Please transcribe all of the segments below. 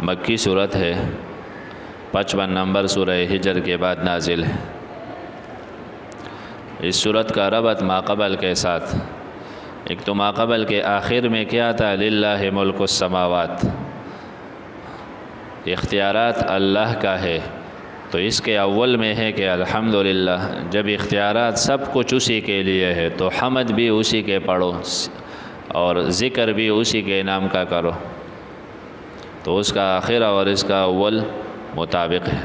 مکی صورت ہے، 55 نمبر سورہ ہجر کے بعد نازل ہے۔ اس صورت کا ربط ماقبل کے ساتھ، ایک تو ماقبل کے آخر میں کیا تھا، للہ ملک السماوات، اختیارات اللہ کا ہے، تو اس کے اول میں ہے کہ الحمدللہ، جب اختیارات سب کچھ اسی کے لیے ہے تو حمد بھی اسی کے پڑھو اور ذکر بھی اسی کے نام کا کرو، تو اس کا آخر اور اس کا اول مطابق ہے۔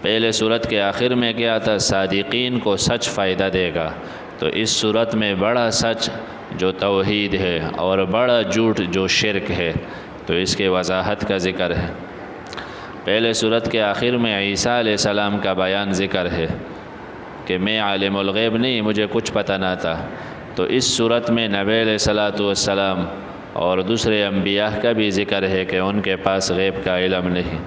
پہلے صورت کے آخر میں کیا تھا، صادقین کو سچ فائدہ دے گا، تو اس صورت میں بڑا سچ جو توحید ہے اور بڑا جھوٹ جو شرک ہے، تو اس کے وضاحت کا ذکر ہے۔ پہلے صورت کے آخر میں عیسیٰ علیہ السلام کا بیان ذکر ہے کہ میں عالم الغیب نہیں، مجھے کچھ پتہ نہ تھا، تو اس صورت میں نبی علیہ السلام اور دوسرے انبیاء کا بھی ذکر ہے کہ ان کے پاس غیب کا علم نہیں۔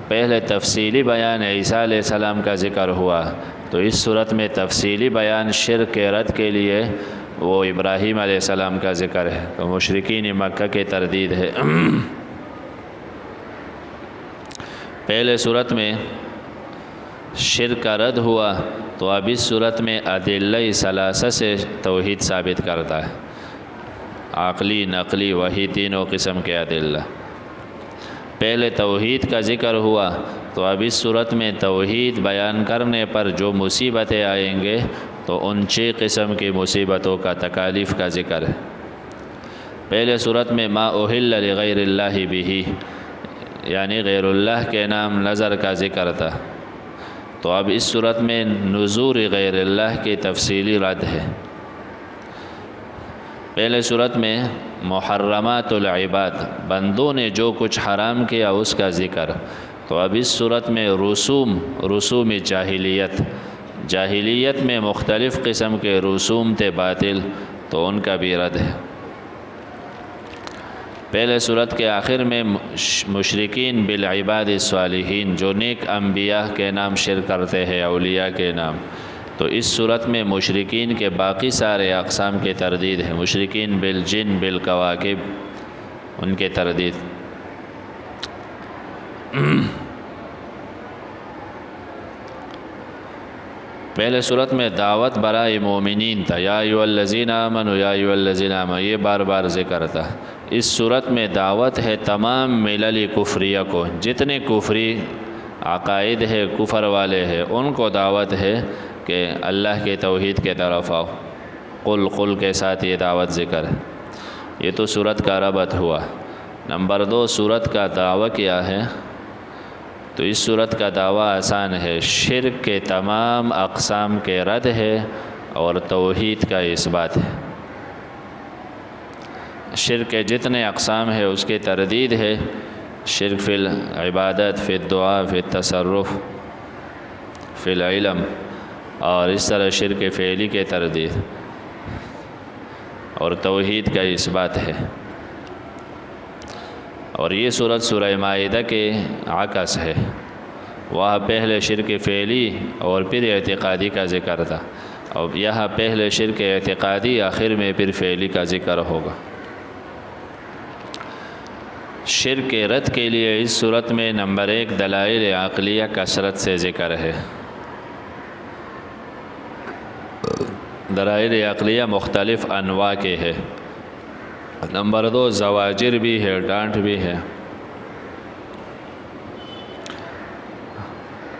پہلے تفصیلی بیان عیسیٰ علیہ السلام کا ذکر ہوا، تو اس صورت میں تفصیلی بیان شرک کے رد کے لیے وہ ابراہیم علیہ السلام کا ذکر ہے، تو مشرکین مکہ کی تردید ہے۔ پہلے صورت میں شرک کا رد ہوا، تو اب اس صورت میں ادلہ ثلاثہ سے توحید ثابت کرتا ہے، عقلی، نقلی، وحی، تینوں قسم کے ادلہ۔ پہلے توحید کا ذکر ہوا، تو اب اس صورت میں توحید بیان کرنے پر جو مصیبتیں آئیں گے، تو ان 6 قسم کی مصیبتوں کا تکالیف کا ذکر ہے۔ پہلے صورت میں ما احل لغیر اللہ بھی، یعنی غیر اللہ کے نام نظر کا ذکر تھا، تو اب اس صورت میں نذور غیر اللہ کی تفصیلی رد ہے۔ پہلے صورت میں محرمات العباد، بندوں نے جو کچھ حرام کیا اس کا ذکر، تو اب اس صورت میں رسوم جاہلیت میں مختلف قسم کے رسوم تھے باطل، تو ان کا بھی رد ہے۔ پہلے صورت کے آخر میں مشرکین بالعباد الصالحین، جو نیک انبیاء کے نام شرک کرتے ہیں، اولیاء کے نام، تو اس صورت میں مشرکین کے باقی سارے اقسام کی تردید ہے، مشرکین بالجن بالکواکب، ان کے تردید۔ پہلے صورت میں دعوت برائے مومنین تھا، یا ایھا الذین آمنوا یا ایھا الذین آمنوا، یہ بار بار ذکر تھا۔ اس صورت میں دعوت ہے تمام ملل کفریہ کو، جتنے کفری عقائد ہے، کفر والے ہیں، ان کو دعوت ہے کہ اللہ کے توحید کے طرف آؤ، قل کے ساتھ یہ دعوت ذکر ہے۔ یہ تو صورت کا ربط ہوا۔ نمبر 2، صورت کا دعویٰ کیا ہے، تو اس صورت کا دعویٰ آسان ہے، شرک کے تمام اقسام کے رد ہے اور توحید کا اثبات ہے۔ شرک کے جتنے اقسام ہیں اس کی تردید ہے، شرک فی العبادت، فی الدعاء، فی التصرف، فی العلم، اور اس طرح شرک فعلی کے تردید اور توحید کا اثبات ہے۔ اور یہ صورت سورہ مائدہ کے عکس ہے، وہاں پہلے شرک فعلی اور پھر اعتقادی کا ذکر تھا، اور یہاں پہلے شرک اعتقادی، آخر میں پھر فعلی کا ذکر ہوگا۔ شرک کے رد کے لیے اس صورت میں نمبر 1 دلائل عقلیہ کثرت سے ذکر ہے۔ دلائل عقلیہ مختلف انواع کے ہے۔ نمبر 2 زواجر بھی ہے، ڈانٹ بھی ہے،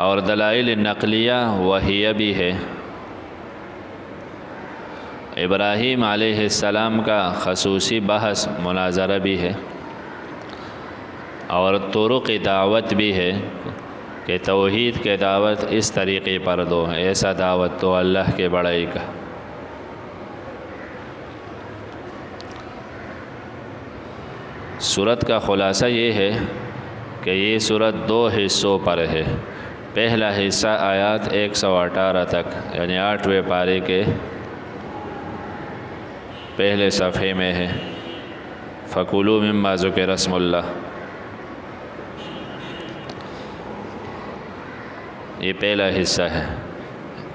اور دلائل نقلیہ وحیہ بھی ہے۔ ابراہیم علیہ السلام کا خصوصی بحث مناظرہ بھی ہے، اور طرق دعوت بھی ہے کہ توحید کے دعوت اس طریقے پر دو، ایسا دعوت تو اللہ کے بڑائی کا۔ سورت کا خلاصہ یہ ہے کہ یہ سورت 2 حصوں پر ہے۔ پہلا حصہ آیات 118 تک، یعنی 8ویں پارے کے پہلے صفحے میں ہے، فَكُلُوا مِمَّا ذُكِرَ اسْمُ اللَّهِ، یہ پہلا حصہ ہے،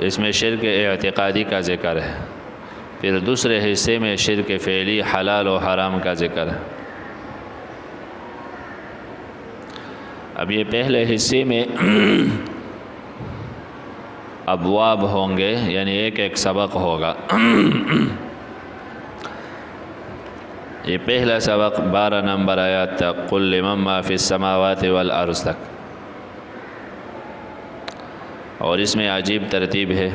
اس میں شرک اعتقادی کا ذکر ہے۔ پھر دوسرے حصے میں شرک فعلی، حلال و حرام کا ذکر ہے۔ اب یہ پہلے حصے میں ابواب ہوں گے، یعنی ایک ایک سبق ہوگا۔ یہ پہلا سبق 12 نمبر آیات تک، قل لمن ما فی السماوات والارض تک، اور اس میں عجیب ترتیب ہے۔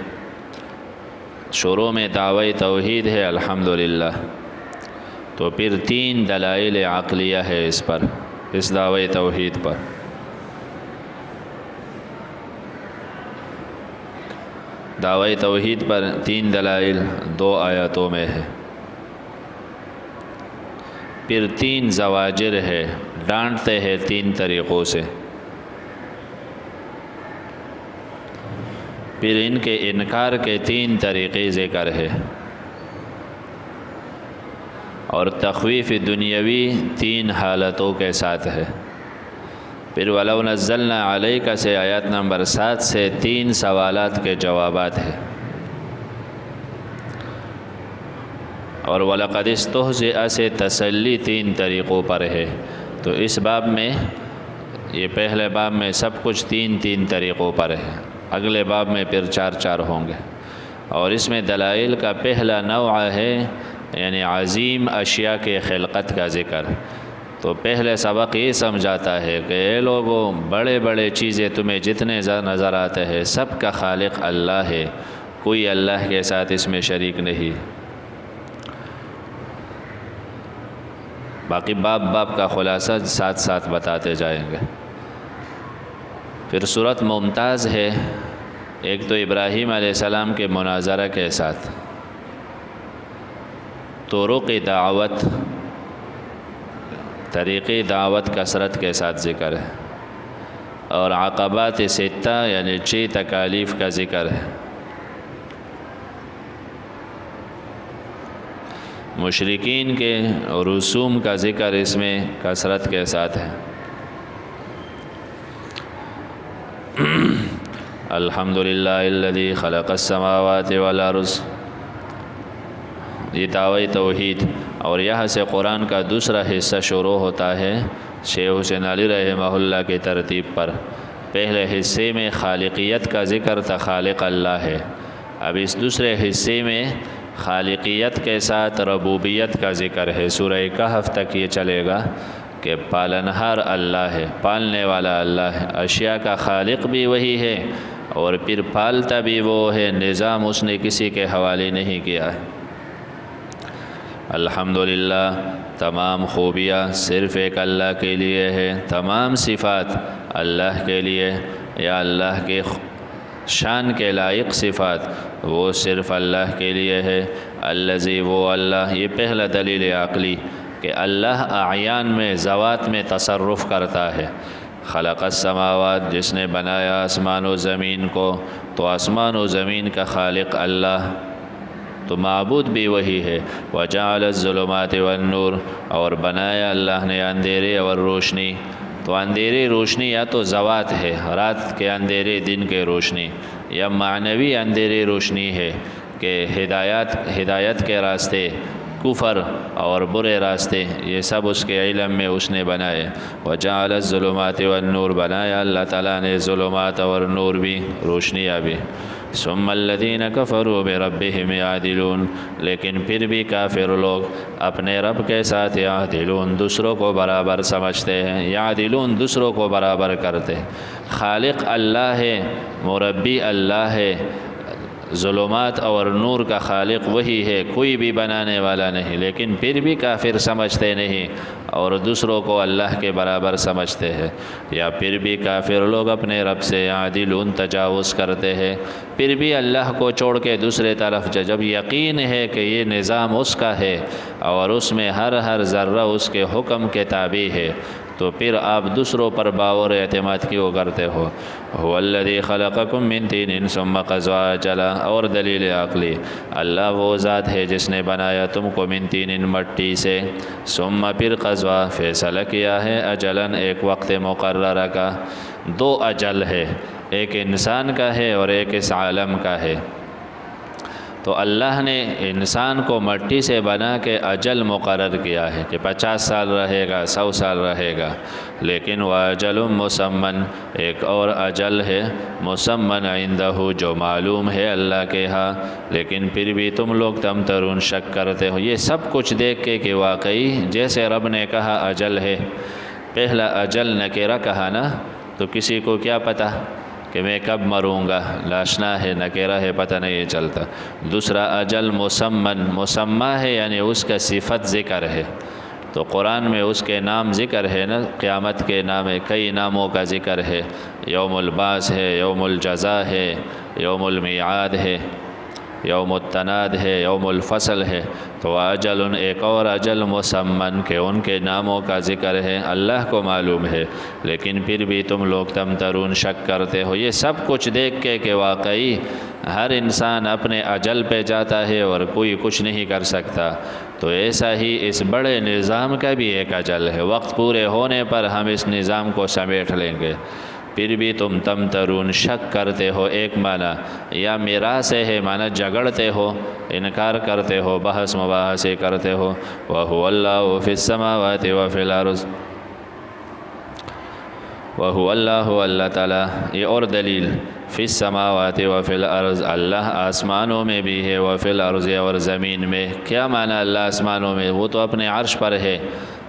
شروع میں دعوی توحید ہے الحمدللہ، تو پھر 3 دلائل عقلیہ ہے اس پر، اس دعوی توحید پر۔ دعوی توحید پر 3 دلائل 2 آیاتوں میں ہے، پھر 3 زواجر ہے، ڈانٹتے ہیں 3 طریقوں سے، پھر ان کے انکار کے 3 طریقے ذکر ہے، اور تخویف دنیاوی 3 حالتوں کے ساتھ ہے۔ پھر وَلَوْ نَزَّلْنَا عَلَيْكَ سے آیت نمبر 7 سے 3 سوالات کے جوابات ہیں، اور وَلَقَدِ اسْتُهْزِئَ سے تسلی 3 طریقوں پر ہے۔ تو اس باب میں، یہ پہلے باب میں سب کچھ 3 طریقوں پر ہے، اگلے باب میں پھر 4 ہوں گے۔ اور اس میں دلائل کا پہلا نوع ہے، یعنی عظیم اشیاء کے خلقت کا ذکر۔ تو پہلے سبق یہ سمجھاتا ہے کہ اے لوگوں، بڑے بڑے چیزیں تمہیں جتنے نظر آتے ہیں، سب کا خالق اللہ ہے، کوئی اللہ کے ساتھ اس میں شریک نہیں۔ باقی باب کا خلاصہ ساتھ بتاتے جائیں گے۔ پھر صورت ممتاز ہے، ایک تو ابراہیم علیہ السلام کے مناظرہ کے ساتھ، طرق دعوت، طریقے دعوت کثرت کے ساتھ ذکر ہے، اور عقبات 6 یعنی 6 تکالیف کا ذکر ہے۔ مشرکین کے رسوم کا ذکر اس میں کثرت کے ساتھ ہے۔ الحمدللہ الذی خلق السماوات والارض، یہ دعوی توحید۔ اور یہاں سے قرآن کا دوسرا حصہ شروع ہوتا ہے شیخ حسین علی رحمہ اللہ کی ترتیب پر۔ پہلے حصے میں خالقیت کا ذکر تھا، خالق اللہ ہے۔ اب اس دوسرے حصے میں خالقیت کے ساتھ ربوبیت کا ذکر ہے۔ سورہ کہف تک یہ چلے گا کہ پالنہار اللہ ہے، پالنے والا اللہ ہے، اشیاء کا خالق بھی وہی ہے، اور پھر پالتا بھی وہ ہے، نظام اس نے کسی کے حوالے نہیں کیا ہے۔ الحمدللہ، تمام خوبیاں صرف ایک اللہ کے لیے ہے، تمام صفات اللہ کے لیے، یا اللہ کے شان کے لائق صفات وہ صرف اللہ کے لیے ہے۔ الذی، وہ اللہ، یہ پہلا دلیل عقلی کہ اللہ اعیان میں، ذوات میں تصرف کرتا ہے۔ خلق السماوات، جس نے بنایا آسمان و زمین کو، تو آسمان و زمین کا خالق اللہ، تو معبود بھی وہی ہے۔ وجعل الظلمات والنور، اور بنایا اللہ نے اندھیرے اور روشنی۔ تو اندھیرے روشنی یا تو ذوات ہے، رات کے اندھیرے، دن کے روشنی، یا معنوی اندھیرے روشنی ہے کہ ہدایت کے راستے، کفر اور برے راستے، یہ سب اس کے علم میں اس نے بنائے۔ وجعل الظلمات والنور، بنایا اللہ تعالیٰ نے ظلمات اور نور بھی، روشنیاں بھی۔ ثم الذین کفروا بربہم یعدلون، لیکن پھر بھی کافر لوگ اپنے رب کے ساتھ یعدلون، دوسروں کو برابر سمجھتے ہیں، یعدلون دوسروں کو برابر کرتے۔ خالق اللہ ہے، مربی اللہ ہے، ظلمات اور نور کا خالق وہی ہے، کوئی بھی بنانے والا نہیں، لیکن پھر بھی کافر سمجھتے نہیں اور دوسروں کو اللہ کے برابر سمجھتے ہیں۔ یا پھر بھی کافر لوگ اپنے رب سے عادلون، تجاوز کرتے ہیں، پھر بھی اللہ کو چھوڑ کے دوسرے طرف جب یقین ہے کہ یہ نظام اس کا ہے اور اس میں ہر ذرہ اس کے حکم کے تابع ہے، تو پھر آپ دوسروں پر باور اعتماد کیوں کرتے ہو؟ هو الذی خلقکم من طین ثم قضى اجلا، اور دلیل عقلی، اللہ وہ ذات ہے جس نے بنایا تم کو من طین، مٹی سے، ثم پھر قضى، فیصلہ کیا ہے، اجلاً، ایک وقت مقررہ کا۔ 2 اجل ہے، ایک انسان کا ہے اور ایک اس عالم کا ہے۔ تو اللہ نے انسان کو مٹی سے بنا کے اجل مقرر کیا ہے کہ 50 سال رہے گا، 100 سال رہے گا، لیکن وَأَجَلٌ مُّسَمًّى، ایک اور اجل ہے مسمن عندہ جو معلوم ہے اللہ کے ہاں، لیکن پھر بھی تم لوگ تمترون شک کرتے ہو۔ یہ سب کچھ دیکھ کے کہ واقعی جیسے رب نے کہا اجل ہے، پہلا اجل نکرہ کہا نا، تو کسی کو کیا پتہ کہ میں کب مروں گا، لاشنا ہے، نکرہ ہے، پتہ نہیں چلتا۔ دوسرا اجل مسمى ہے، یعنی اس کا صفت ذکر ہے، تو قرآن میں اس کے نام ذکر ہے نا، قیامت کے نام ہے، کئی ناموں کا ذکر ہے، یوم البعث ہے، یوم الجزا ہے، یوم المیعاد ہے، یوم التناد ہے، یوم الفصل ہے، تو اجل ایک اور اجل مسمن کہ ان کے ناموں کا ذکر ہے، اللہ کو معلوم ہے، لیکن پھر بھی تم لوگ تمترون شک کرتے ہو۔ یہ سب کچھ دیکھ کے کہ واقعی ہر انسان اپنے اجل پہ جاتا ہے اور کوئی کچھ نہیں کر سکتا، تو ایسا ہی اس بڑے نظام کا بھی ایک اجل ہے، وقت پورے ہونے پر ہم اس نظام کو سمیٹ لیں گے، پھر بھی تم تمترون شک کرتے ہو۔ ایک معنی یا میرا سے ہے، معنی جھگڑتے ہو، انکار کرتے ہو، بحث مباحثے کرتے ہو۔ وَهُوَ اللَّهُ فِي السَّمَاوَاتِ وَفِي الْأَرْضِ، وَهُوَ اللَّهُ اللہ تعالیٰ، یہ اور دلیل، فی السماوات وفی الارض، اللہ آسمانوں میں بھی ہے، وفی الارض اور زمین میں۔ کیا معنی اللہ آسمانوں میں؟ وہ تو اپنے عرش پر ہے،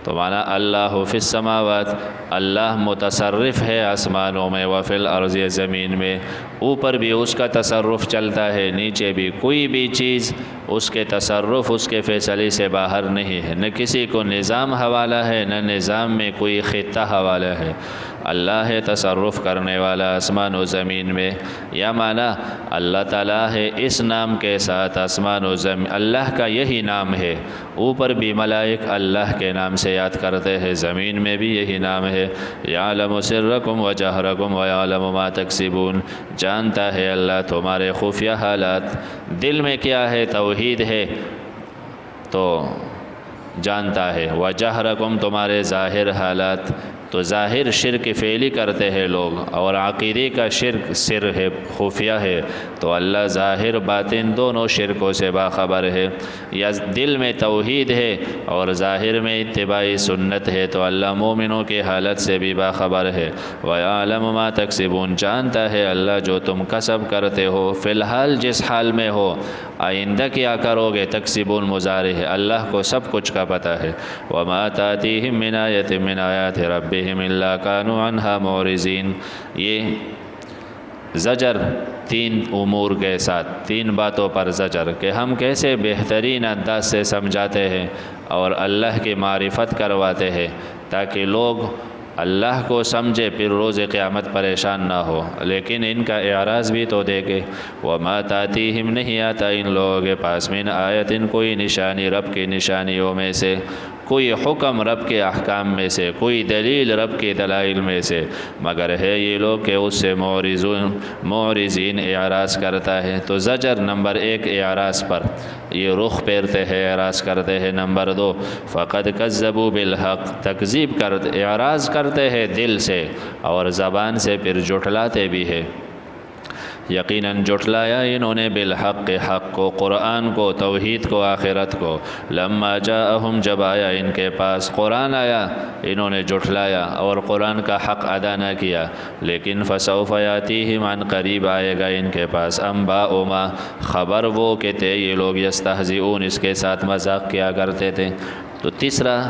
تو معنی اللہ فی السماوات، اللہ متصرف ہے آسمانوں میں، وفی الارض زمین میں، اوپر بھی اس کا تصرف چلتا ہے، نیچے بھی، کوئی بھی چیز اس کے تصرف، اس کے فیصلے سے باہر نہیں ہے، نہ کسی کو نظام حوالہ ہے، نہ نظام میں کوئی خطہ حوالہ ہے، اللہ ہے تصرف کرنے والا آسمان و زمین میں۔ یا معنی اللہ تعالیٰ ہے اس نام کے ساتھ آسمان و زمین، اللہ کا یہی نام ہے، اوپر بھی ملائک اللہ کے نام سے یاد کرتے ہیں، زمین میں بھی یہی نام ہے، یعلم سرکم و جہرکم و یعلم ما تکسبون، جانتا ہے اللہ تمہارے خفیہ حالات، دل میں کیا ہے، توحید ہے تو جانتا ہے، و جہرکم تمہارے ظاہر حالات، تو ظاہر شرک فعلی کرتے ہیں لوگ، اور عقیدے کا شرک سر ہے، خفیہ ہے، تو اللہ ظاہر باطن دونوں شرکوں سے باخبر ہے۔ یا دل میں توحید ہے اور ظاہر میں اتباعی سنت ہے، تو اللہ مومنوں کی حالت سے بھی باخبر ہے۔ وَيَعْلَمُ مَا تَكْسِبُونَ، جانتا ہے اللہ جو تم کسب کرتے ہو، فی الحال جس حال میں ہو، آئندہ کیا کرو گے، تکسبون مضارع ہے، اللہ کو سب کچھ کا پتہ ہے۔ وَمَا تَأْتِيهِم مِّنْ آیَةٍ مِّنْ آیَاتِ رَبِّهِمْ إِلَّا كَانُوا عَنْهَا مُعْرِضِينَ، یہ زجر تین امور کے ساتھ، تین باتوں پر زجر کہ ہم کیسے بہترین انداز سے سمجھاتے ہیں اور اللہ کی معرفت کرواتے ہیں تاکہ لوگ اللہ کو سمجھے، پھر روز قیامت پریشان نہ ہو، لیکن ان کا اعراض بھی تو دیکھے۔ وَمَا تَأْتِيهِمْ، نہیں آتا ان لوگوں کے پاس، مِنْ آیَةٍ کوئی نشانی رب کی نشانیوں میں سے، کوئی حکم رب کے احکام میں سے، کوئی دلیل رب کے دلائل میں سے، مگر ہے یہ لوگ کہ اس سے معرضین اعراض کرتا ہے۔ تو زجر نمبر 1 اعراض پر، یہ رخ پھیرتے ہیں، اعراض کرتے ہیں۔ نمبر 2 فقد کذبوا بالحق، تکذیب کرتے، اعراض کرتے ہیں دل سے اور زبان سے پھر جھٹلاتے بھی ہے۔ یقیناً جھٹلایا انہوں نے بالحق، حق کو، قرآن کو، توحید کو، آخرت کو، لما جاءہم، جب آیا ان کے پاس قرآن آیا، انہوں نے جھٹلایا اور قرآن کا حق ادا نہ کیا، لیکن فسوف یاتیہم، عن قریب آئے گا ان کے پاس، انباء ما، خبر وہ کہ تھے یہ لوگ یستہزئون، اس کے ساتھ مذاق کیا کرتے تھے۔ تو تیسرا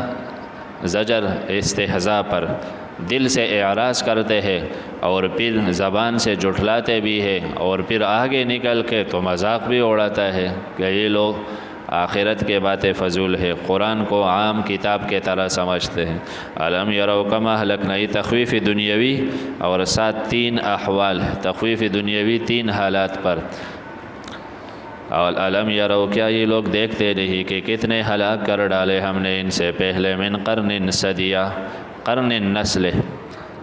زجر استہزاء پر، دل سے اعراض کرتے ہیں اور پھر زبان سے جھٹلاتے بھی ہے، اور پھر آگے نکل کے تو مذاق بھی اڑاتا ہے کہ یہ لوگ آخرت کے باتیں فضول ہے، قرآن کو عام کتاب کے طرح سمجھتے ہیں۔ الم یروا کما اہلکنا، یہ تخویف دنیاوی اور ساتھ 3 احوال، تخویف دنیاوی 3 حالات پر۔ اور الم یروا، کیا یہ لوگ دیکھتے نہیں کہ کتنے ہلاک کر ڈالے ہم نے ان سے پہلے، من قرن صدیہ، قرن نسل،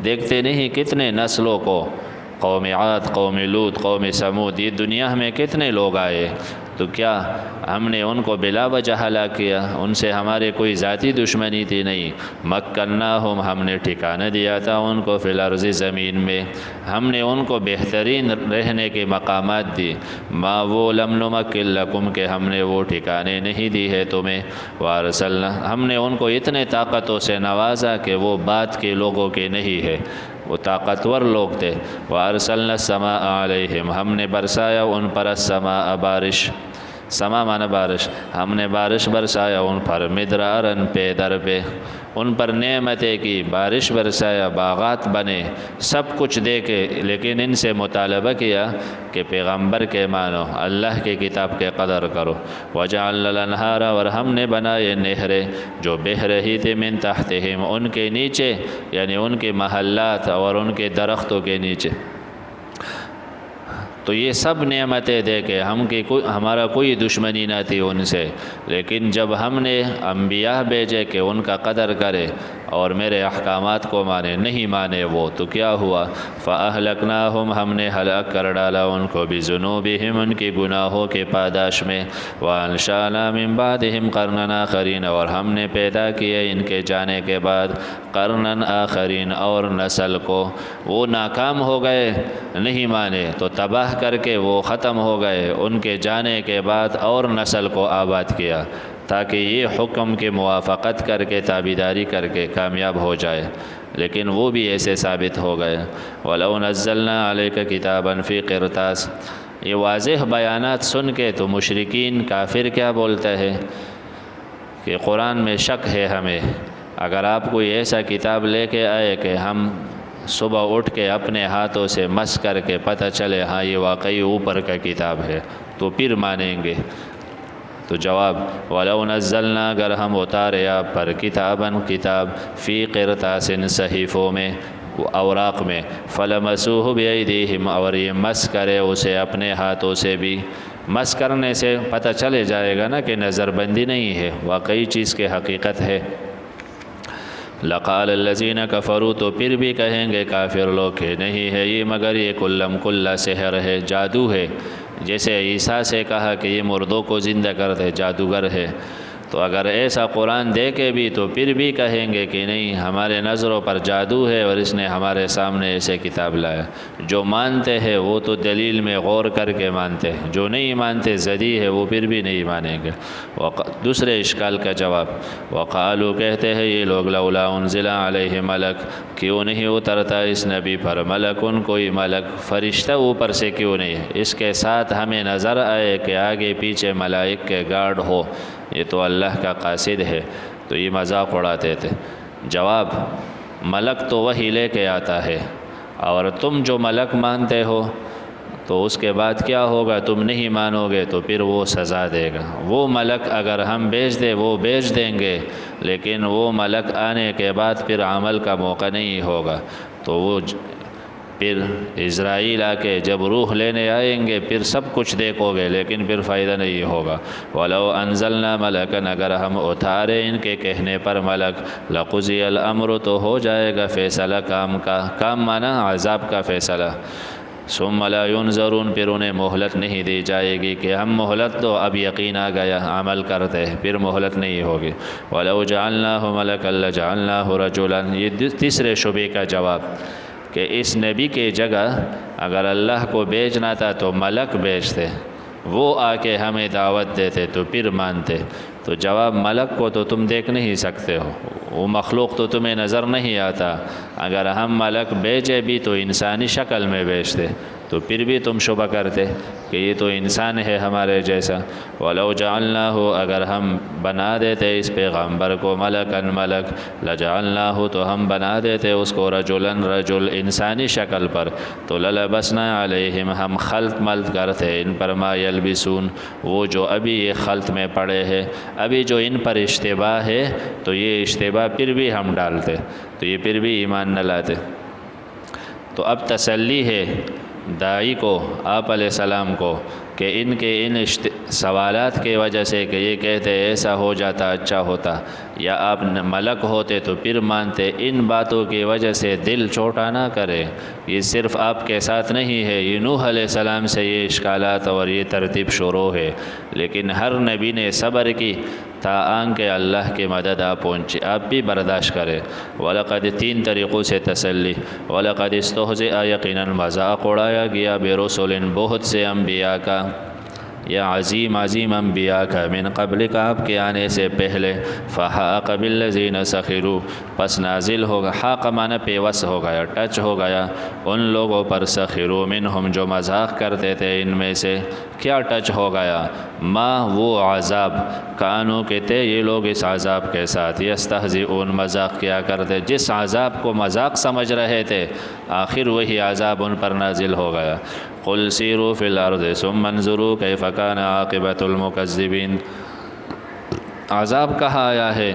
دیکھتے نہیں کتنے نسلوں کو، قوم عاد، قوم لوط، قوم سمود، یہ دنیا میں کتنے لوگ آئے، تو کیا ہم نے ان کو بلا وجہ ہلاک کیا؟ ان سے ہمارے کوئی ذاتی دشمنی تھی؟ نہیں۔ مکناہم، ہم نے ٹھکانہ دیا تھا ان کو فی الارض، زمین میں، ہم نے ان کو بہترین رہنے کے مقامات دی۔ ما وہ لم نمکن لکم، کہ ہم نے وہ ٹھکانے نہیں دی ہے تمہیں۔ وارسلنا، ہم نے ان کو اتنے طاقتوں سے نوازا کہ وہ بات کے لوگوں کے نہیں ہے، وہ طاقتور لوگ تھے۔ وارسلنا السماء علیہم، ہم نے برسایا ان پر السماء، بارش، سما معنی بارش، ہم نے بارش برسایا ان پر مدرارن، پے در پہ، ان پر نعمتیں کی، بارش برسایا، باغات بنے، سب کچھ دے کے، لیکن ان سے مطالبہ کیا کہ پیغمبر کے مانو، اللہ کی کتاب کے قدر کرو۔ وجعلنا الانہار، اور ہم نے بنائے نہریں جو بہہ رہی تھی من تحتہم، ان کے نیچے، یعنی ان کے محلات اور ان کے درختوں کے نیچے۔ تو یہ سب نعمتیں دے کے ہمارا کوئی دشمنی نہ تھی ان سے، لیکن جب ہم نے انبیاء بھیجے کہ ان کا قدر کرے اور میرے احکامات کو مانے، نہیں مانے وہ، تو کیا ہوا؟ فَأَهْلَكْنَاهُمْ، ہم نے ہلاک کر ڈالا ان کو، بِذُنُوبِهِمْ، ان کی گناہوں کے پاداش میں، وَأَنشَأْنَا مِن بَعْدِهِمْ قَرْنًا آخَرِينَ، اور ہم نے پیدا کیے ان کے جانے کے بعد قرنًا آخرین، اور نسل کو۔ وہ ناکام ہو گئے، نہیں مانے تو تباہ کر کے وہ ختم ہو گئے، ان کے جانے کے بعد اور نسل کو آباد کیا تاکہ یہ حکم کی موافقت کر کے، تابعداری کر کے کامیاب ہو جائے، لیکن وہ بھی ایسے ثابت ہو گئے۔ وَلَوْ نَزَّلْنَا عَلَيْكَ كِتَابًا فِي قِرْطَاسٍ، یہ واضح بیانات سن کے تو مشرکین کافر کیا بولتا ہے کہ قرآن میں شک ہے ہمیں، اگر آپ کوئی ایسا کتاب لے کے آئے کہ ہم صبح اٹھ کے اپنے ہاتھوں سے مس کر کے پتہ چلے ہاں یہ واقعی اوپر کا کتاب ہے، تو پھر مانیں گے۔ تو جواب، وَلَوْ نَزَّلْنَا، اگر ہم اتارے آپ پر کتاباً، کتاب، فی قرطاس، صحیفوں میں، اوراق میں، فَلَمَسُوهُ بِأَيْدِيهِمْ، اور یہ مس کرے اسے اپنے ہاتھوں سے بھی، مس کرنے سے پتہ چلے جائے گا نا کہ نظر بندی نہیں ہے، واقعی چیز کی حقیقت ہے۔ لقال الذین کفروا، تو پھر بھی کہیں گے کافر لوگ کہ نہیں ہے یہ مگر یہ کلم کلا سحر ہے، جادو ہے، جیسے عیسیٰ سے کہا کہ یہ مردوں کو زندہ کرتے، جادوگر ہے۔ تو اگر ایسا قرآن دے کے بھی تو پھر بھی کہیں گے کہ نہیں، ہمارے نظروں پر جادو ہے اور اس نے ہمارے سامنے ایسے کتاب لایا۔ جو مانتے ہیں وہ تو دلیل میں غور کر کے مانتے ہیں، جو نہیں مانتے زدی ہے وہ پھر بھی نہیں مانیں گے۔ دوسرے اشکال کا جواب، وقالو، کہتے ہیں یہ لوگ، لولا انزل علیہ ملک، کیوں نہیں اترتا اس نبی پر ملکن، کوئی ملک، فرشتہ اوپر سے کیوں نہیں، اس کے ساتھ ہمیں نظر آئے کہ آگے پیچھے ملائک کے گارڈ ہو، یہ تو اللہ کا قاصد ہے۔ تو یہ مذاق اڑاتے تھے۔ جواب، ملک تو وہی لے کے آتا ہے، اور تم جو ملک مانتے ہو تو اس کے بعد کیا ہوگا؟ تم نہیں مانو گے تو پھر وہ سزا دے گا۔ وہ ملک اگر ہم بھیج دیں وہ بھیج دیں گے، لیکن وہ ملک آنے کے بعد پھر عمل کا موقع نہیں ہوگا، تو وہ پھر اسرائیل آ کے جب روح لینے آئیں گے پھر سب کچھ دیکھو گے، لیکن پھر فائدہ نہیں ہوگا۔ وَلَوْ أَنزَلْنَا مَلَكًا، اگر ہم اتارے ان کے کہنے پر ملک، لَقُضِيَ الْأَمْرُ، تو ہو جائے گا فیصلہ کام کا، کام مانا عذاب کا فیصلہ۔ ثُمَّ لَا يُنظَرُونَ، پھر انہیں مہلت نہیں دی جائے گی کہ ہم مہلت دو، اب یقین آ گیا عمل کرتے، پھر مہلت نہیں ہوگی۔ وَلَوْ جَعَلْنَاهُ مَلَكًا لَجَعَلْنَاهُ رَجُلًا، یہ تیسرے شبے کا جواب کہ اس نبی کے جگہ اگر اللہ کو بھیجنا تھا تو ملک بھیجتے، وہ آ کے ہمیں دعوت دیتے تو پھر مانتے۔ تو جواب، ملک کو تو تم دیکھ نہیں سکتے ہو، وہ مخلوق تو تمہیں نظر نہیں آتا، اگر ہم ملک بھیجے بھی تو انسانی شکل میں بھیجتے، تو پھر بھی تم شبہ کرتے کہ یہ تو انسان ہے ہمارے جیسا۔ وَلَوْ جَعَلْنَاهُ، اگر ہم بنا دیتے اس پیغمبر کو ملکن، ملک، لَجَعَلْنَاهُ، تو ہم بنا دیتے اس کو رجلاً، رجل، انسانی شکل پر، تو لَلَبَسْنَا عَلَيْهِمْ، ہم خلط ملط کرتے ان پر، ما یلبسون، وہ جو ابھی یہ خلط میں پڑے ہیں، ابھی جو ان پر اشتباہ ہے تو یہ اشتباہ پھر بھی ہم ڈالتے، تو یہ پھر بھی ایمان نہ لاتے۔ تو اب تسلی ہے داعی کو، آپ علیہ السلام کو، کہ ان کے ان سوالات کی وجہ سے کہ یہ کہتے ایسا ہو جاتا اچھا ہوتا، یا آپ ملک ہوتے تو پھر مانتے، ان باتوں کی وجہ سے دل چھوٹا نہ کرے۔ یہ صرف آپ کے ساتھ نہیں ہے، یہ نوح علیہ السلام سے یہ اشکالات اور یہ ترتیب شروع ہے، لیکن ہر نبی نے صبر کی تاآن کہ اللہ کی مدد آپ پہنچے، آپ بھی برداشت کرے۔ وَلَقَدْ 3 طریقوں سے تسلی، وَلَقَدْ اسْتُهْزِئَ یقیناً مذاق اڑایا گیا بِرُسُلٍ بہت سے انبیاء کا، یا عظیم انبیاء کا، من قبل کا آپ کے آنے سے پہلے، فَحَاقَ بِالَّذِينَ سَخِرُوا پس نازل ہوگا، حاق معنی پیوس ہو گیا، ٹچ ہو گیا ان لوگوں پر، سخروا منہم جو مذاق کرتے تھے ان میں سے، کیا ٹچ ہو گیا؟ ما وہ عذاب، کانو کہتے یہ لوگ اس عذاب کے ساتھ، یستہزئون مذاق کیا کرتے، جس عذاب کو مذاق سمجھ رہے تھے آخر وہی عذاب ان پر نازل ہو گیا۔ قل سیروا فی الارض ثم انظروا کیف کان عاقبۃ المکذبین، عذاب کہاں آیا ہے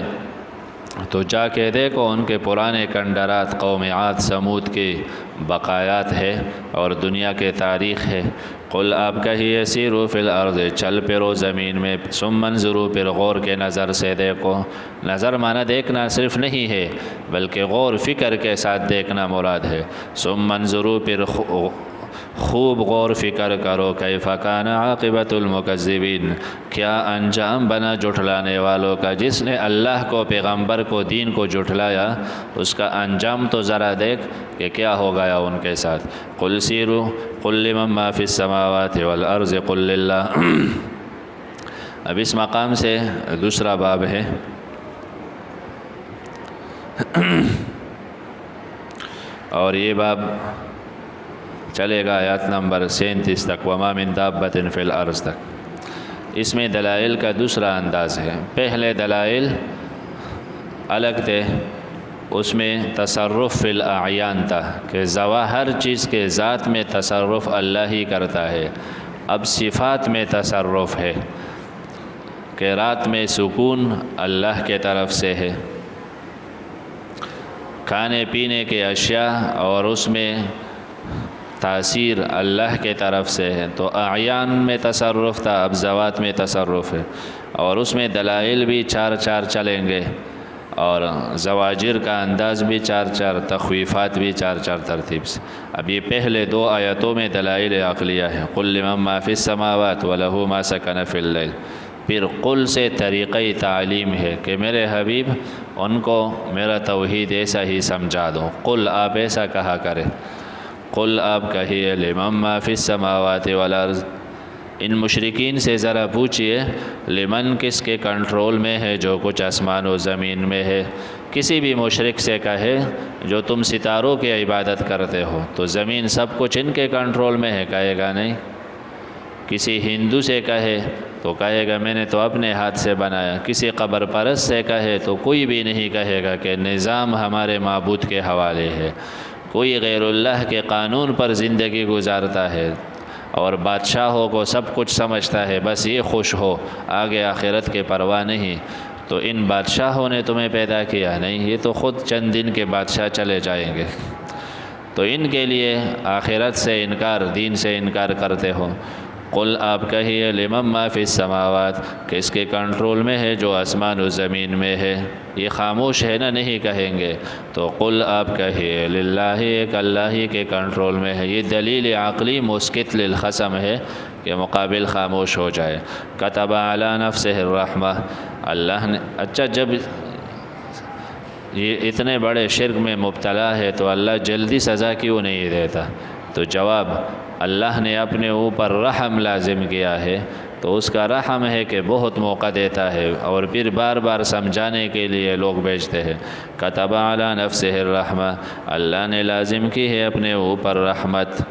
تو جا کے دیکھو ان کے پرانے کنڈرات، قوم عاد سمود کے بقایات ہے اور دنیا کے تاریخ ہے۔ قل آپ کہیے سیروا فی الارض چل پھرو زمین میں، ثم انظروا پھر غور کے نظر سے دیکھو، نظر معنی دیکھنا صرف نہیں ہے بلکہ غور فکر کے ساتھ دیکھنا مراد ہے۔ ثم انظروا پھر خوب غور فکر کرو، کیف کان عاقبۃ المکذبین کیا انجام بنا جھٹلانے والوں کا، جس نے اللہ کو، پیغمبر کو، دین کو جھٹلایا اس کا انجام تو ذرا دیکھ کہ کیا ہو گیا ان کے ساتھ۔ قل سیروا قل لمن ما فی السماوات والارض قل للہ۔ اب اس مقام سے دوسرا باب ہے، اور یہ باب چلے گا آیات نمبر 37 تک، وما من دابۃ فی الارض تک۔ اس میں دلائل کا دوسرا انداز ہے، پہلے دلائل الگ تھے، اس میں تصرف فی الاعیان تھا کہ ہر چیز کے ذات میں تصرف اللہ ہی کرتا ہے۔ اب صفات میں تصرف ہے کہ رات میں سکون اللہ کے طرف سے ہے، کھانے پینے کے اشیاء اور اس میں تاثیر اللہ کے طرف سے ہے، تو اعیان میں تصرف تھا، اب ذوات میں تصرف ہے، اور اس میں دلائل بھی 4 چلیں گے، اور زواجر کا انداز بھی 4 تخویفات بھی 4 ترتیب سے۔ اب یہ پہلے 2 آیتوں میں دلائل عقلیہ ہے، قل لمن ما فی السماوات وَلَهُ مَا سَكَنَ فِي اللَّيْلِ۔ پھر قل سے طریقہ تعلیم ہے کہ میرے حبیب ان کو میرا توحید ایسا ہی سمجھا دو، قل آپ ایسا کہا کرے، قل آپ کہیے لمن ما فی السماوات والارض، ان مشرکین سے ذرا پوچھئے لمن کس کے کنٹرول میں ہے جو کچھ آسمان و زمین میں ہے۔ کسی بھی مشرک سے کہے جو تم ستاروں کی عبادت کرتے ہو تو زمین سب کچھ ان کے کنٹرول میں ہے، کہے گا نہیں۔ کسی ہندو سے کہے تو کہے گا میں نے تو اپنے ہاتھ سے بنایا۔ کسی قبر پرست سے کہے تو کوئی بھی نہیں کہے گا کہ نظام ہمارے معبود کے حوالے ہے۔ کوئی غیر اللہ کے قانون پر زندگی گزارتا ہے اور بادشاہوں کو سب کچھ سمجھتا ہے، بس یہ خوش ہو، آگے آخرت کے پرواہ نہیں۔ تو ان بادشاہوں نے تمہیں پیدا کیا نہیں، یہ تو خود چند دن کے بادشاہ چلے جائیں گے، تو ان کے لیے آخرت سے انکار، دین سے انکار کرتے ہو۔ قل آپ کہیے لمن ما فی السماوات، کس کے کنٹرول میں ہے جو آسمان و زمین میں ہے۔ یہ خاموش ہے نا، نہیں کہیں گے، تو قل آپ کہیے للہ، ایک اللہ ہی کے کنٹرول میں ہے۔ یہ دلیل عقلی مسکت للخصم ہے کہ مقابل خاموش ہو جائے۔ کتب علی نفسہ الرحمہ، اللہ نے، اچھا جب یہ اتنے بڑے شرک میں مبتلا ہے تو اللہ جلدی سزا کیوں نہیں دیتا؟ تو جواب، اللہ نے اپنے اوپر رحم لازم کیا ہے، تو اس کا رحم ہے کہ بہت موقع دیتا ہے اور پھر بار بار سمجھانے کے لیے لوگ بھیجتے ہیں۔ کتب علی نفسہ الرحمہ، اللہ نے لازم کی ہے اپنے اوپر رحمت،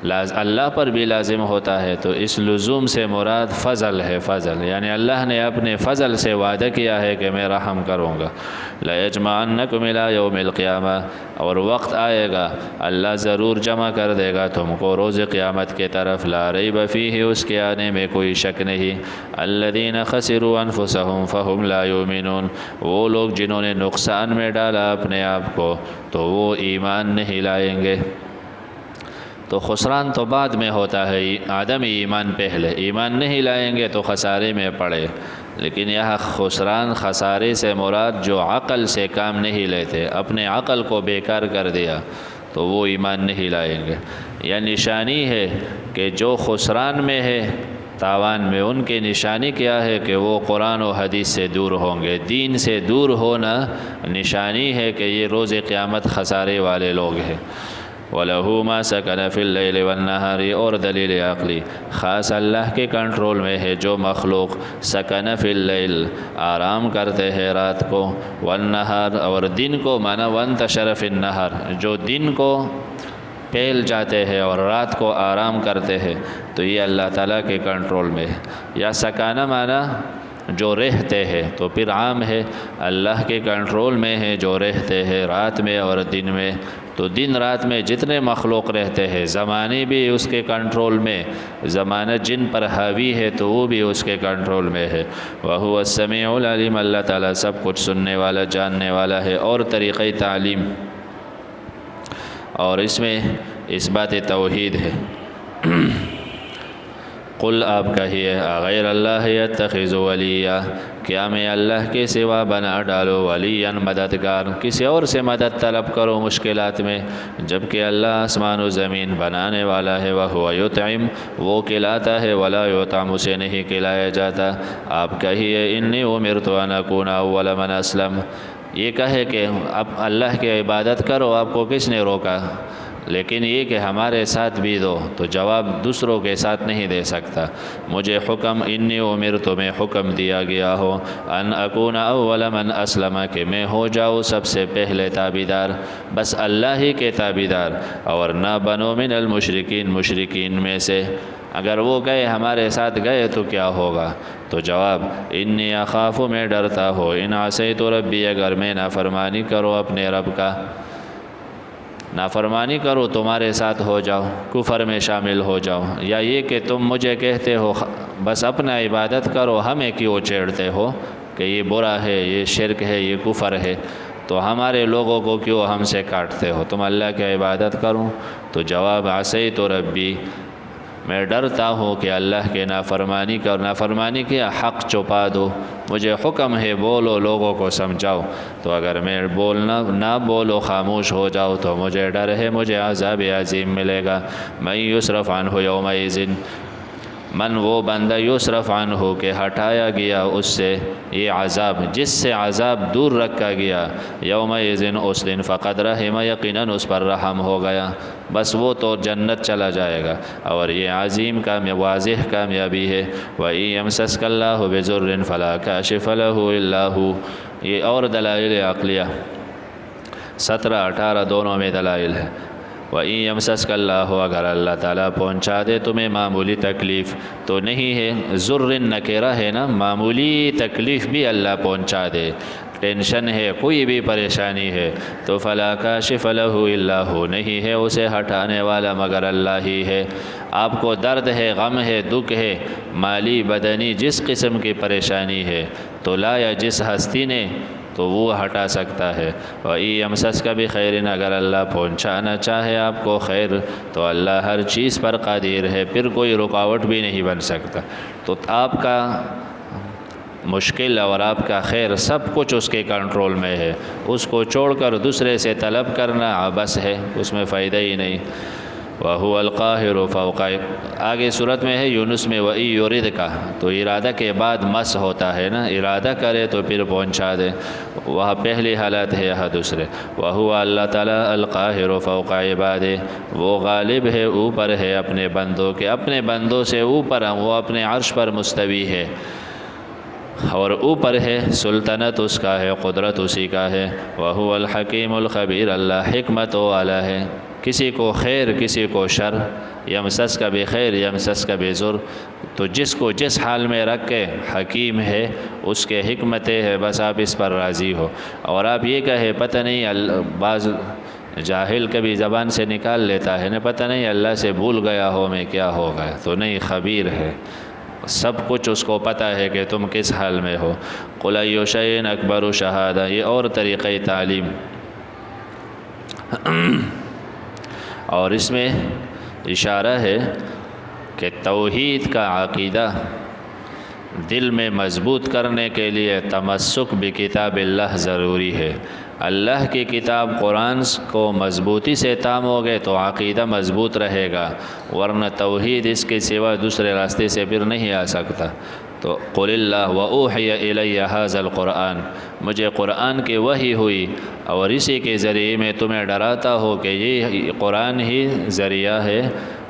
اللہ پر بھی لازم ہوتا ہے، تو اس لزوم سے مراد فضل ہے، فضل یعنی اللہ نے اپنے فضل سے وعدہ کیا ہے کہ میں رحم کروں گا۔ لَيَجْمَعَنَّكُمْ إِلَىٰ يَوْمِ الْقِيَامَةِ، اور وقت آئے گا اللہ ضرور جمع کر دے گا تم کو روز قیامت کے طرف، لا ریب فیہ، اس کے آنے میں کوئی شک نہیں۔ الذین خسروا انفسهم فهم لا یؤمنون، وہ لوگ جنہوں نے نقصان میں ڈالا اپنے آپ کو تو وہ ایمان نہیں لائیں گے۔ تو خسران تو بعد میں ہوتا ہے، عدم ایمان پہلے، ایمان نہیں لائیں گے تو خسارے میں پڑے۔ لیکن یہاں خسران خسارے سے مراد جو عقل سے کام نہیں لیتے، اپنے عقل کو بیکار کر دیا تو وہ ایمان نہیں لائیں گے۔ یہ نشانی ہے کہ جو خسران میں ہے، تاوان میں، ان کی نشانی کیا ہے کہ وہ قرآن و حدیث سے دور ہوں گے۔ دین سے دور ہونا نشانی ہے کہ یہ روز قیامت خسارے والے لوگ ہیں۔ وَلَهُ مَا سَكَنَ فِي اللَّيْلِ وَالنَّهَارِ، اور دلیل عقلی خاص اللہ کے کنٹرول میں ہے جو مخلوق سکن فی اللیل، آرام کرتے ہیں رات کو، والنہار، اور دن کو، مانا وانتشر فی النہار، جو دن کو پھیل جاتے ہیں اور رات کو آرام کرتے ہیں، تو یہ اللہ تعالیٰ کے کنٹرول میں ہے۔ یا سکانہ مانا جو رہتے ہیں، تو پھر عام ہے اللہ کے کنٹرول میں ہے جو رہتے ہیں رات میں اور دن میں۔ تو دن رات میں جتنے مخلوق رہتے ہیں، زمانے بھی اس کے کنٹرول میں، زمانہ جن پر حاوی ہے تو وہ بھی اس کے کنٹرول میں ہے۔ وَهُوَ السَّمِيعُ الْعَلِيمُ، اللہ تعالیٰ سب کچھ سننے والا، جاننے والا ہے۔ اور طریقۂ تعلیم، اور اس میں اس بات توحید ہے۔ قل، آپ کہیے، غیر اللہ یتخذ ولیا، کیا میں اللہ کے سوا بنا ڈالو ولیا مددگار، کسی اور سے مدد طلب کرو مشکلات میں، جبکہ اللہ آسمان و زمین بنانے والا ہے۔ وہو یطعم، وہ کھلاتا ہے، ولا یطعم، اسے نہیں کھلایا جاتا۔ آپ کہیے، انی امرت ان اکون اول من اسلم، یہ کہے کہ اب اللہ کی عبادت کرو، آپ کو کس نے روکا؟ لیکن یہ کہ ہمارے ساتھ بھی دو، تو جواب دوسروں کے ساتھ نہیں دے سکتا۔ مجھے حکم، انی امرت، میں حکم دیا گیا ہو، ان اکون اول من اسلم، کہ میں ہو جاؤں سب سے پہلے تابعدار، بس اللہ ہی کے تابعدار، اور نہ بنو من المشرکین، مشرکین میں سے۔ اگر وہ گئے، ہمارے ساتھ گئے تو کیا ہوگا؟ تو جواب، انی اخاف، میں ڈرتا ہوں، ان عصیت ربی، اگر میں نافرمانی کرو اپنے رب کا، نافرمانی کرو تمہارے ساتھ ہو جاؤ، کفر میں شامل ہو جاؤ، یا یہ کہ تم مجھے کہتے ہو بس اپنا عبادت کرو، ہمیں کیوں چھیڑتے ہو کہ یہ برا ہے، یہ شرک ہے، یہ کفر ہے، تو ہمارے لوگوں کو کیوں ہم سے کاٹتے ہو، تم اللہ کی عبادت کرو۔ تو جواب، عصیت ربی، میں ڈرتا ہوں کہ اللہ کے نافرمانی کا، اور نافرمانی کیا، حق چھپا دو، مجھے حکم ہے بولو، لوگوں کو سمجھاؤ، تو اگر میں نہ بولو، خاموش ہو جاؤ، تو مجھے ڈر ہے مجھے عذاب عظیم ملے گا۔ من یصرف عنہ یومئذ، من وہ بندہ، یصرف عنہ، کہ ہٹایا گیا اس سے یہ عذاب، جس سے عذاب دور رکھا گیا، یومئذ، اس دن، فقد رحم، یقیناً اس پر رحم ہو گیا، بس وہ تو جنت چلا جائے گا۔ اور یہ عظیم واضح کامیابی ہے۔ وَإِن يَمْسَسْكَ اللَّهُ بِضُرٍّ فَلَا كَاشِفَ لَهُ إِلَّا هُوَ، یہ اور دلائل عقلیہ 17-18 دونوں میں دلائل ہے۔ وَإِن يَمْسَسْكَ اللَّهُ، اگر اللہ تعالیٰ پہنچا دے تمہیں معمولی تکلیف، تو نہیں ہے، ضر نکرہ ہے نا، معمولی تکلیف بھی اللہ پہنچا دے، ٹینشن ہے، کوئی بھی پریشانی ہے، تو فلا کاشف لہ الا ہو، نہیں ہے اسے ہٹانے والا مگر اللہ ہی ہے۔ آپ کو درد ہے، غم ہے، دکھ ہے، مالی بدنی جس قسم کی پریشانی ہے، تو لا، یا جس ہستی نے، تو وہ ہٹا سکتا ہے۔ وَإِن يَمْسَسْكَ بِخَيْرٍ، اگر اللہ پہنچانا چاہے آپ کو خیر، تو اللہ ہر چیز پر قادر ہے، پھر کوئی رکاوٹ بھی نہیں بن سکتا۔ تو آپ کا مشکل اور آپ کا خیر سب کچھ اس کے کنٹرول میں ہے، اس کو چھوڑ کر دوسرے سے طلب کرنا عبث ہے، اس میں فائدہ ہی نہیں۔ وَهُوَ الْقَاهِرُ فَوْقَ، آگے صورت میں ہے یونس میں وَإِن يُرِدْكَ، تو ارادہ کے بعد مس ہوتا ہے نا، ارادہ کرے تو پھر پہنچا دے، وہاں پہلی حالت ہے، یہاں دوسرے۔ وَهُوَ، اللہ تعالیٰ، الْقَاهِرُ فَوْقَ عِبَادِهِ، وہ غالب ہے، اوپر ہے اپنے بندوں کے، اپنے بندوں سے اوپر، وہ اپنے عرش پر مستوی ہے اور اوپر ہے، سلطنت اس کا ہے، قدرت اسی کا ہے۔ وَهُوَ الْحَكِيمُ الْخَبِيرُ، اللہ حکمت والا ہے، کسی کو خیر کسی کو شر، یمسسک بخیر یمسسک بضر، تو جس کو جس حال میں رکھ کے حکیم ہے، اس کے حکمتیں ہے، بس آپ اس پر راضی ہو۔ اور آپ یہ کہے پتہ نہیں، بعض جاہل کبھی زبان سے نکال لیتا ہے نا، پتہ نہیں اللہ سے بھول گیا ہو میں کیا ہو گیا، تو نہیں، خبیر ہے، سب کچھ اس کو پتہ ہے کہ تم کس حال میں ہو۔ قُلْ أَيُّ شَيْءٍ أَكْبَرُ شَهَادَةً، یہ اور طریقۂ تعلیم۔ اور اس میں اشارہ ہے کہ توحید کا عقیدہ دل میں مضبوط کرنے کے لیے تمسک بکتاب اللہ ضروری ہے۔ اللہ کی کتاب قرآن کو مضبوطی سے تامو گے تو عقیدہ مضبوط رہے گا، ورنہ توحید اس کے سوا دوسرے راستے سے پھر نہیں آ سکتا۔ تو قل اللہ وأوحی الی ھذا القرآن، مجھے قرآن کی وحی ہوئی اور اسی کے ذریعے میں تمہیں ڈراتا ہوں کہ یہ قرآن ہی ذریعہ ہے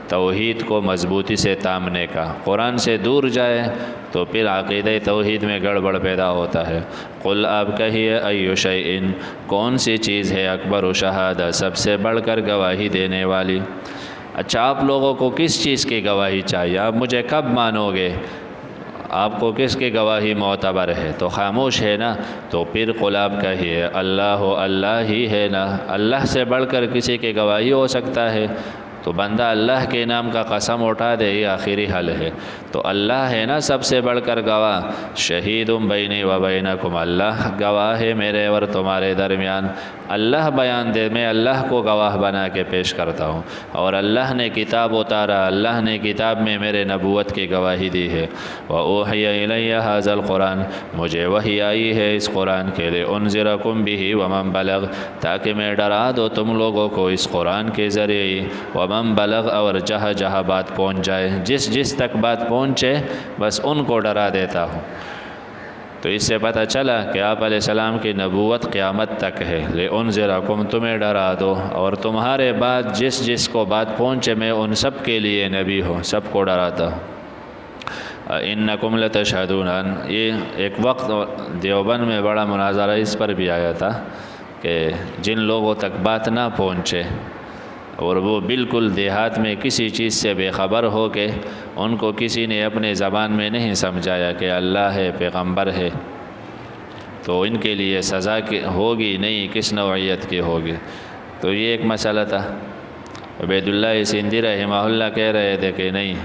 توحید کو مضبوطی سے تامنے کا۔ قرآن سے دور جائے تو پھر عقیدہ توحید میں گڑبڑ پیدا ہوتا ہے۔ قل آپ کہیے ای شیء، کون سی چیز ہے اکبر و شہادہ، سب سے بڑھ کر گواہی دینے والی۔ اچھا، آپ لوگوں کو کس چیز کی گواہی چاہیے؟ آپ مجھے کب مانو گے؟ آپ کو کس کی گواہی معتبر ہے؟ تو خاموش ہے نا، تو پھر قل آپ کہیے اللہ ہی ہے نا، اللہ سے بڑھ کر کسی کی گواہی ہو سکتا ہے؟ تو بندہ اللہ کے نام کا قسم اٹھا دے، یہ آخری حل ہے۔ تو اللہ ہے نا سب سے بڑھ کر گواہ، شہید بینی و بینکم، اللہ گواہ ہے میرے اور تمہارے درمیان۔ اللہ بیان دے، میں اللہ کو گواہ بنا کے پیش کرتا ہوں، اور اللہ نے کتاب اتارا، اللہ نے کتاب میں میرے نبوت کی گواہی دی ہے۔ وَأُوحِيَ إِلَيَّ هَذَا الْقُرْآنِ، مجھے وحی آئی ہے اس قرآن کے لیے، انذرکم بہ ومن بلغ، تاکہ میں ڈرا دو تم لوگوں کو اس قرآن کے ذریعے، ومن بلغ، اور جہاں جہاں بات پہنچ جائے، جس تک بات پہنچے بس ان کو ڈرا دیتا ہوں۔ تو اس سے پتہ چلا کہ آپ علیہ السلام کی نبوت قیامت تک ہے۔ لِأُنذِرَكُمْ، تمہیں ڈرا دو، اور تمہارے بعد جس کو بات پہنچے میں ان سب کے لیے نبی ہوں، سب کو ڈراتا ہوں۔ اِنَّكُمْ لَتَشْهَدُونَ، یہ ایک وقت دیوبند میں بڑا مناظرہ اس پر بھی آیا تھا کہ جن لوگوں تک بات نہ پہنچے اور وہ بالکل دیہات میں کسی چیز سے بے خبر ہو کے ان کو کسی نے اپنے زبان میں نہیں سمجھایا کہ اللہ ہے، پیغمبر ہے، تو ان کے لیے سزا ہوگی نہیں، کس نوعیت کی ہوگی۔ تو یہ ایک مسئلہ تھا۔ عبید اللہ سندھی رحمہ اللہ کہہ رہے تھے کہ نہیں،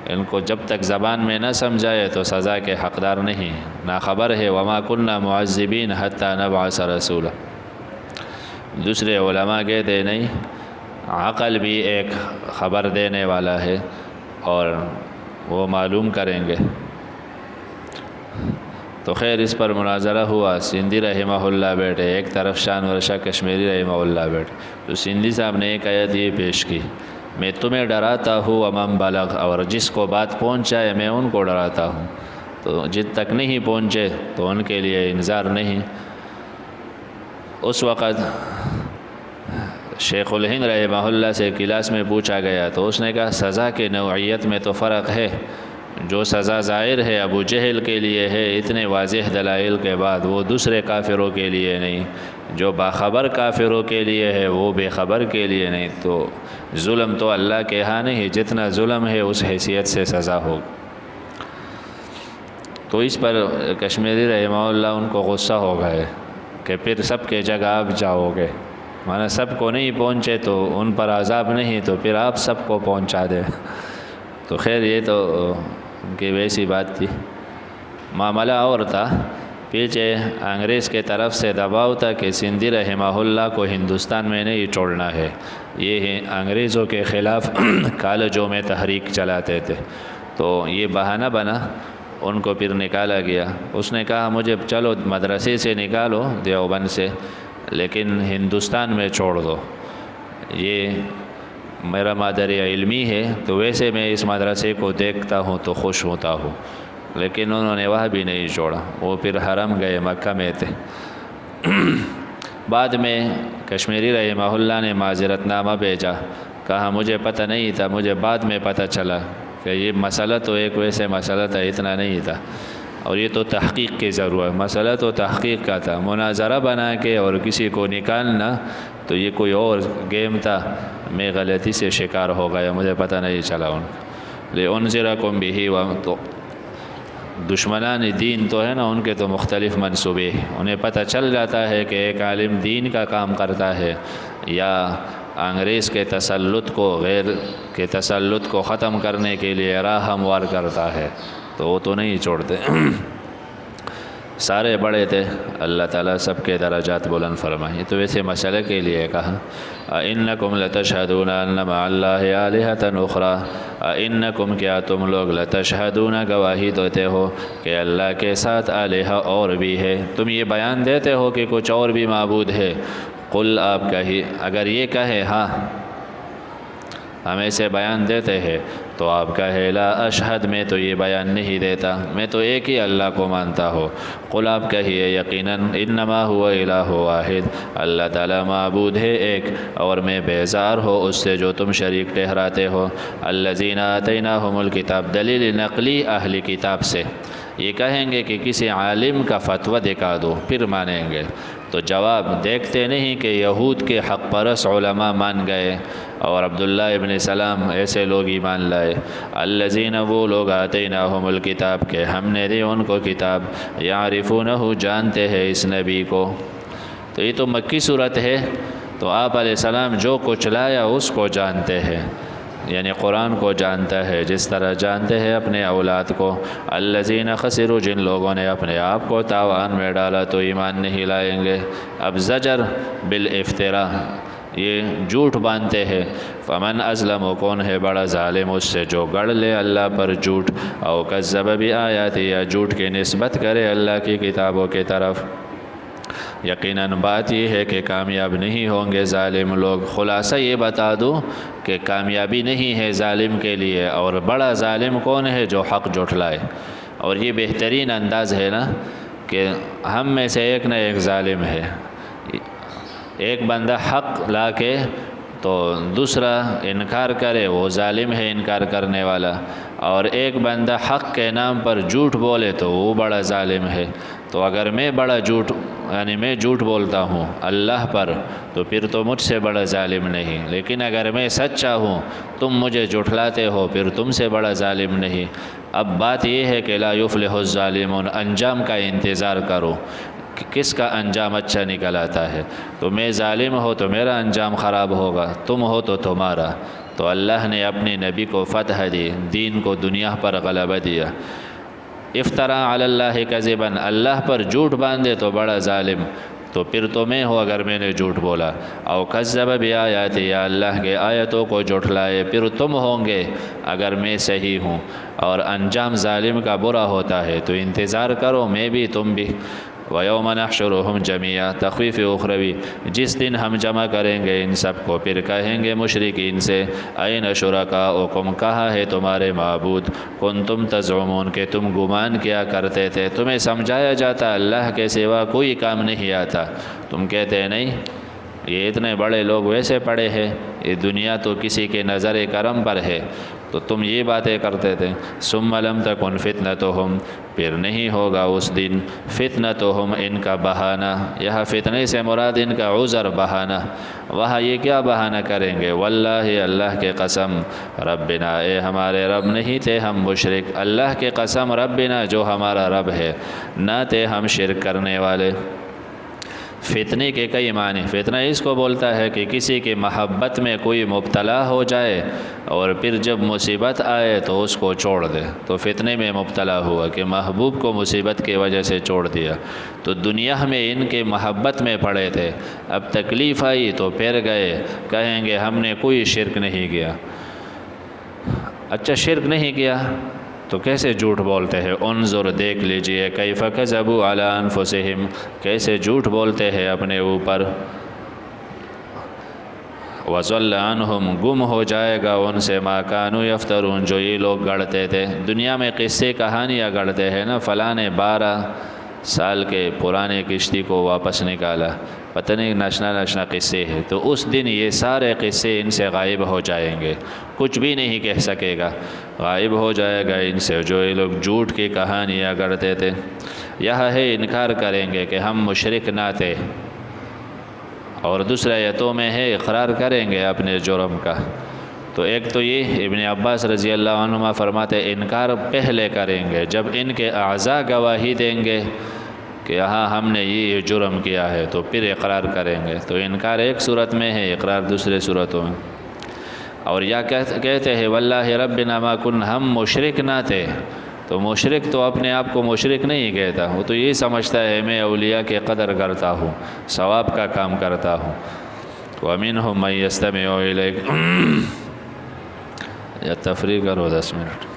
ان کو جب تک زبان میں نہ سمجھائے تو سزا کے حقدار نہیں، ناخبر ہے۔ وما كنا معذبین حتی نبعث رسولا۔ دوسرے علماء کہتے نہیں، عقل بھی ایک خبر دینے والا ہے اور وہ معلوم کریں گے۔ تو خیر اس پر مناظرہ ہوا، سندھی رحمہ اللہ بیٹھے، ایک طرف شان ورشا کشمیری رحمہ اللہ بیٹھے۔ تو سندھی صاحب نے ایک آیت یہ پیش کی، میں تمہیں ڈراتا ہوں ومن بلغ، اور جس کو بات پہنچائے میں ان کو ڈراتا ہوں، تو جن تک نہیں پہنچے تو ان کے لیے انذار نہیں۔ اس وقت شیخ الہند رحمہ اللہ سے کلاس میں پوچھا گیا تو اس نے کہا سزا کے نوعیت میں تو فرق ہے، جو سزا ظاہر ہے ابو جہل کے لیے ہے اتنے واضح دلائل کے بعد، وہ دوسرے کافروں کے لیے نہیں، جو باخبر کافروں کے لیے ہے وہ بے خبر کے لیے نہیں۔ تو ظلم تو اللہ کے ہاں نہیں، جتنا ظلم ہے اس حیثیت سے سزا ہو۔ تو اس پر کشمیری رحمہ اللہ ان کو غصہ ہو گئے کہ پھر سب کے جگہ آپ جاؤ گے، مانا سب کو نہیں پہنچے تو ان پر عذاب نہیں، تو پھر آپ سب کو پہنچا دیں۔ تو خیر یہ تو ان کی ویسی بات تھی۔ معاملہ اور تھا، پیچھے انگریز کے طرف سے دباؤ تھا کہ سندھی رحمہ اللہ کو ہندوستان میں نہیں چھوڑنا ہے، یہ انگریزوں کے خلاف کالجوں میں تحریک چلاتے تھے۔ تو یہ بہانہ بنا، ان کو پھر نکالا گیا۔ اس نے کہا مجھے چلو مدرسے سے نکالو دیوبند سے، لیکن ہندوستان میں چھوڑ دو، یہ میرا مادری علمی ہے، تو ویسے میں اس مدرسے کو دیکھتا ہوں تو خوش ہوتا ہوں، لیکن انہوں نے وہاں بھی نہیں چھوڑا، وہ پھر حرم گئے، مکہ میں تھے۔ بعد میں کشمیری رحمہ اللہ نے معذرت نامہ بھیجا، کہا مجھے پتہ نہیں تھا، مجھے بعد میں پتہ چلا کہ یہ مسئلہ تو ایک ویسے مسئلہ تھا، اتنا نہیں تھا، اور یہ تو تحقیق کی ضرورت، مسئلہ تو تحقیق کا تھا، مناظرہ بنا کے اور کسی کو نکالنا تو یہ کوئی اور گیم تھا، میں غلطی سے شکار ہو گیا، مجھے پتہ نہیں چلا۔ ان لِأُنذِرَكُمْ بِهِ، تو دشمنان دین تو ہے نا، ان کے تو مختلف منصوبے، انہیں پتہ چل جاتا ہے کہ ایک عالم دین کا کام کرتا ہے یا انگریز کے تسلط کو، غیر کے تسلط کو ختم کرنے کے لیے راہ ہموار کرتا ہے، تو وہ تو نہیں چھوڑتے۔ سارے بڑے تھے، اللہ تعالیٰ سب کے درجات بلند فرمائے۔ تو ویسے مسئلے کے لیے کہا اِنَّکُمْ لَتَشْهَدُونَ أَنَّ مَعَ اللَّهِ آلِهَةً أُخْرَىٰ، اِنَّکُمْ کیا تم لوگ لَتَشْهَدُونَ گواہی دیتے ہو کہ اللہ کے ساتھ آلہہ اور بھی ہے، تم یہ بیان دیتے ہو کہ کچھ اور بھی معبود ہے۔ قل آپ کہی، اگر یہ کہے ہاں ہم ایسے بیان دیتے ہیں تو آپ کہے لا اشہد، میں تو یہ بیان نہیں دیتا، میں تو ایک ہی اللہ کو مانتا ہوں۔ قل آپ کہیے یقیناً انما هو الہ واحد، اللہ تعالیٰ معبود ہے ایک، اور میں بیزار ہو اس سے جو تم شریک ٹھہراتے ہو۔ الذین آتیناہم الکتاب، دلیل نقلی اہل کتاب سے، یہ کہیں گے کہ کسی عالم کا فتویٰ دکھا دو پھر مانیں گے، تو جواب دیکھتے نہیں کہ یہود کے حق پرس علماء مان گئے اور عبداللہ ابن سلام ایسے لوگ ایمان لائے۔ الذین، وہ لوگ آتیناہم الکتاب کہ ہم نے دی ان کو کتاب، یعرفونہ جانتے ہیں اس نبی کو۔ تو یہ تو مکی صورت ہے، تو آپ علیہ السلام جو کچھ لایا اس کو جانتے ہیں، یعنی قرآن کو جانتا ہے جس طرح جانتے ہیں اپنے اولاد کو۔ الذین خسروا، جن لوگوں نے اپنے آپ کو تاوان میں ڈالا تو ایمان نہیں لائیں گے۔ اب زجر بالافتراء، یہ جھوٹ باندھتے ہیں۔ فمن ازلم، کون ہے بڑا ظالم اس سے جو گڑھ لے اللہ پر جھوٹ، او کذب بآیاتی، یا جھوٹ کی نسبت کرے اللہ کی کتابوں کی طرف۔ یقیناً بات یہ ہے کہ کامیاب نہیں ہوں گے ظالم لوگ۔ خلاصہ یہ بتا دوں کہ کامیابی نہیں ہے ظالم کے لیے، اور بڑا ظالم کون ہے جو حق جھٹلائے۔ اور یہ بہترین انداز ہے نا کہ ہم میں سے ایک نہ ایک ظالم ہے، ایک بندہ حق لا کے تو دوسرا انکار کرے، وہ ظالم ہے انکار کرنے والا، اور ایک بندہ حق کے نام پر جھوٹ بولے تو وہ بڑا ظالم ہے۔ تو اگر میں بڑا جھوٹ، یعنی میں جھوٹ بولتا ہوں اللہ پر، تو پھر تو مجھ سے بڑا ظالم نہیں، لیکن اگر میں سچا ہوں تم مجھے جھٹلاتے ہو، پھر تم سے بڑا ظالم نہیں۔ اب بات یہ ہے کہ لا یفلح الظالمون، انجام کا انتظار کرو کہ کس کا انجام اچھا نکل آتا ہے۔ تو میں ظالم ہو تو میرا انجام خراب ہوگا، تم ہو تو تمہارا۔ تو اللہ نے اپنے نبی کو فتح دی، دین کو دنیا پر غلبہ دیا۔ افترا علی اللہ کذبا، اللہ پر جھوٹ باندھے تو بڑا ظالم، تو پھر تو میں ہوں اگر میں نے جھوٹ بولا۔ او کذب بآیاتی، یا اللہ کے آیتوں کو جھٹلائے، پھر تم ہوں گے اگر میں صحیح ہوں۔ اور انجام ظالم کا برا ہوتا ہے، تو انتظار کرو میں بھی تم بھی۔ وَيَوْمَ نَحْشُرُهُمْ جَمِيعًا، تخفیف اخروی، جس دن ہم جمع کریں گے ان سب کو، پھر کہیں گے مشرکین سے اَيْنَ شُرَكَاؤُكُمْ، کہاں ہے تمہارے معبود، کنتم تزعمون، کہ تم گمان کیا کرتے تھے۔ تمہیں سمجھایا جاتا اللہ کے سوا کوئی کام نہیں آتا، تم کہتے نہیں یہ اتنے بڑے لوگ ویسے پڑے ہیں، یہ دنیا تو کسی کے نظر کرم پر ہے، تو تم یہ باتیں کرتے تھے۔ ثم لم تکن فتنتہم، پھر نہیں ہوگا اس دن فتنتہم، ان کا بہانہ، یہاں فتنے سے مراد ان کا عذر، بہانہ، وہاں یہ کیا بہانہ کریں گے، واللہ، اللہ کے قسم، ربنا، اے ہمارے رب نہیں تھے ہم مشرک، اللہ کے قسم ربنا، جو ہمارا رب ہے، نہ تھے ہم شرک کرنے والے۔ فتنے کے کئی معنی، فتنہ اس کو بولتا ہے کہ کسی کی محبت میں کوئی مبتلا ہو جائے اور پھر جب مصیبت آئے تو اس کو چھوڑ دے، تو فتنے میں مبتلا ہوا کہ محبوب کو مصیبت کی وجہ سے چھوڑ دیا۔ تو دنیا میں ان کے محبت میں پڑے تھے، اب تکلیف آئی تو پھر گئے، کہیں گے ہم نے کوئی شرک نہیں کیا۔ اچھا شرک نہیں کیا تو کیسے جھوٹ بولتے ہیں؟ انظر، دیکھ لیجئے، کیف کذبوا علی انفسہم، کیسے جھوٹ بولتے ہیں اپنے اوپر۔ وضل عنہم، گم ہو جائے گا ان سے ما کانوا یفترون، جو یہ لوگ گڑھتے تھے۔ دنیا میں قصے کہانیاں گڑھتے ہیں نا، فلاں نے 12 سال کے پرانے کشتی کو واپس نکالا، پتہ نہیں نشنا قصے ہیں، تو اس دن یہ سارے قصے ان سے غائب ہو جائیں گے، کچھ بھی نہیں کہہ سکے گا، غائب ہو جائے گا ان سے جو یہ لوگ جھوٹ کی کہانیاں گڑھتے تھے۔ یہ ہے انکار کریں گے کہ ہم مشرک نہ تھے، اور دوسرے آیتوں میں ہے اقرار کریں گے اپنے جرم کا۔ تو ایک تو یہ ابن عباس رضی اللہ عنہما فرماتے انکار پہلے کریں گے جب ان کے اعضاء گواہی دیں گے کہ ہاں ہم نے یہ جرم کیا ہے، تو پھر اقرار کریں گے۔ تو انکار ایک صورت میں ہے، اقرار دوسرے صورتوں میں۔ اور یا کہتے ہیں واللہ ربنا ما کن، ہم مشرک نہ تھے، تو مشرک تو اپنے آپ کو مشرک نہیں کہتا، وہ تو یہی سمجھتا ہے میں اولیاء کے قدر کرتا ہوں، ثواب کا کام کرتا ہوں۔ وَمِنْهُمْ مَنْ يَسْتَمِعُ إِلَيْكَ یا تفریح کرو 10 منٹ۔